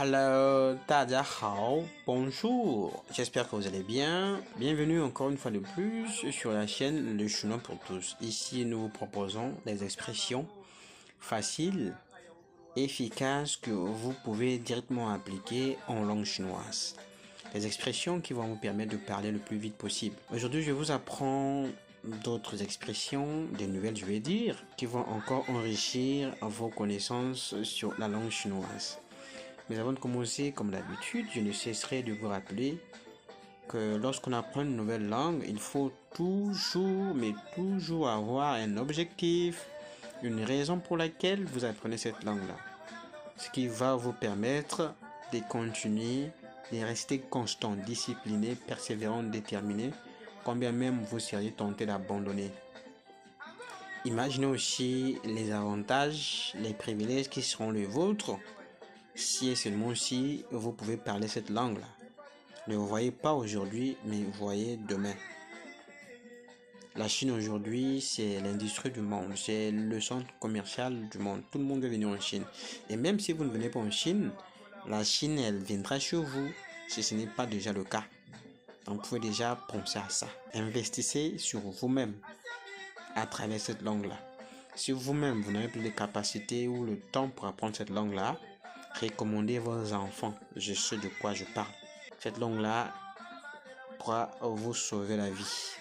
Hello, 大家好, bonjour, j'espère que vous allez bien. Bienvenue encore une fois de plus sur la chaîne Le Chinois pour tous. Ici, nous vous proposons des expressions faciles, efficaces que vous pouvez directement appliquer en langue chinoise. Des expressions qui vont vous permettre de parler le plus vite possible. Aujourd'hui, je vous apprends d'autres expressions, des nouvelles je vais dire, qui vont encore enrichir vos connaissances sur la langue chinoise. Mais avant de commencer, comme d'habitude, je ne cesserai de vous rappeler que lorsqu'on apprend une nouvelle langue, il faut toujours avoir un objectif, une raison pour laquelle vous apprenez cette langue-là. Ce qui va vous permettre de continuer, de rester constant, discipliné, persévérant, déterminé, combien même vous seriez tenté d'abandonner. Imaginez aussi les avantages, les privilèges qui seront les vôtres si et seulement si vous pouvez parler cette langue-là. Ne vous voyez pas aujourd'hui, mais vous voyez demain. La Chine aujourd'hui, c'est l'industrie du monde, c'est le centre commercial du monde. Tout le monde veut venir en Chine. Et même si vous ne venez pas en Chine, la Chine, elle viendra chez vous si ce n'est pas déjà le cas. Donc, vous pouvez déjà penser à ça. Investissez sur vous-même à travers cette langue-là. Si vous-même, vous n'avez plus de capacité ou le temps pour apprendre cette langue-là, recommandez vos enfants. Je sais de quoi je parle. Cette langue-là pourra vous sauver la vie.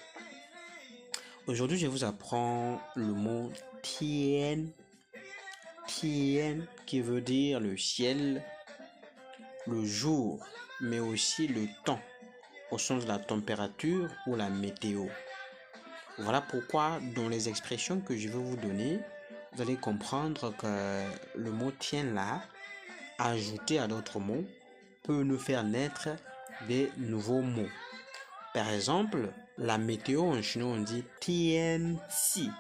Aujourd'hui, je vous apprends le mot tian. Tian qui veut dire le ciel, le jour, mais aussi le temps, au sens de la température ou la météo. Voilà pourquoi dans les expressions que je vais vous donner, vous allez comprendre que le mot tian là, ajouté à d'autres mots, peut nous faire naître des nouveaux mots. Par exemple, la météo en chinois on dit tianqi.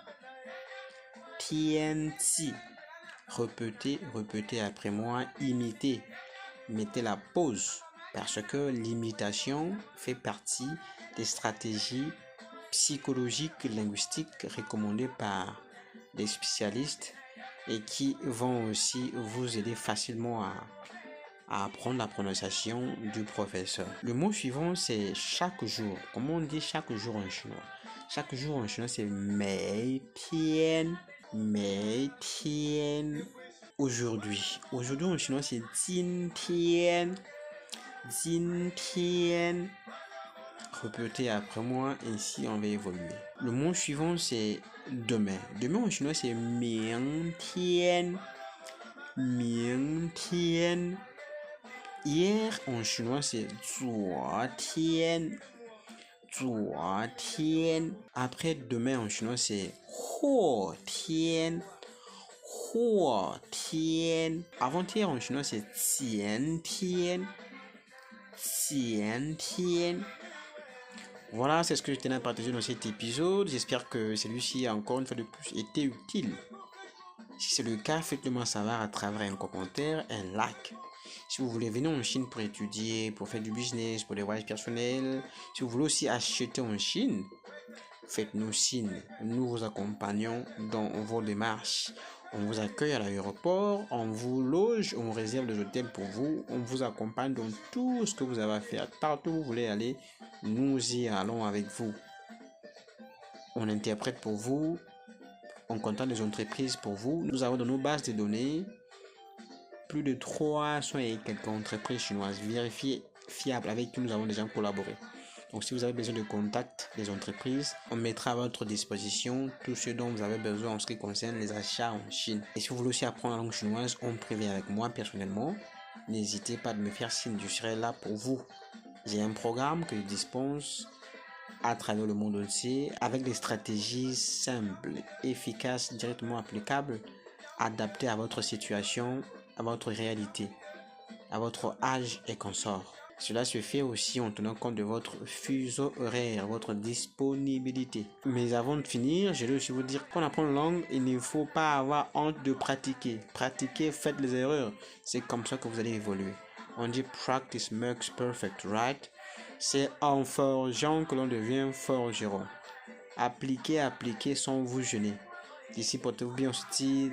Tianqi. Répétez après moi, imitez. Mettez la pause parce que l'imitation fait partie des stratégies psychologiques et linguistiques recommandées par des spécialistes et qui vont aussi vous aider facilement à apprendre la prononciation du professeur. Le mot suivant, c'est chaque jour. Comment on dit chaque jour en chinois? Chaque jour en chinois, c'est mei tian. Mei tian. Aujourd'hui. Aujourd'hui en chinois, c'est jin tian. Jin tian. Répétez après moi, ainsi on va évoluer. Le mot suivant, c'est demain. Demain en chinois, c'est ming tian. Ming tian. Hier en chinois c'est 昨天. Après demain en chinois c'est 后天. Avant-hier en chinois c'est 前天. Voilà, c'est ce que je tenais à partager dans cet épisode. J'espère que celui-ci a encore une fois de plus été utile. Si c'est le cas, faites-le moi savoir à travers un commentaire, un like. Si vous voulez venir en Chine pour étudier, pour faire du business, pour des voyages personnels, si vous voulez aussi acheter en Chine, faites-nous signe. Nous vous accompagnons dans vos démarches. On vous accueille à l'aéroport, on vous loge, on réserve des hôtels pour vous, on vous accompagne dans tout ce que vous avez à faire. Partout où vous voulez aller, nous y allons avec vous. On interprète pour vous, on contacte des entreprises pour vous. Nous avons dans nos bases de données plus de 300 et quelques entreprises chinoises vérifiées, fiables, avec qui nous avons déjà collaboré. Donc si vous avez besoin de contact des entreprises, on mettra à votre disposition tout ce dont vous avez besoin en ce qui concerne les achats en Chine. Et si vous voulez aussi apprendre la langue chinoise en privé avec moi personnellement, n'hésitez pas à me faire signe, je serai là pour vous. J'ai un programme que je dispense à travers le monde entier avec des stratégies simples, efficaces, directement applicables, adaptées à votre situation, à votre réalité, à votre âge et consort. Cela se fait aussi en tenant compte de votre fuseau horaire, votre disponibilité. Mais avant de finir, je vais aussi vous dire qu'on apprend une langue, il ne faut pas avoir honte de pratiquer. Pratiquez, faites les erreurs. C'est comme ça que vous allez évoluer. On dit practice makes perfect, right? C'est en forgeant que l'on devient forgeron. Appliquez sans vous gêner. D'ici, portez-vous bien, on se dit,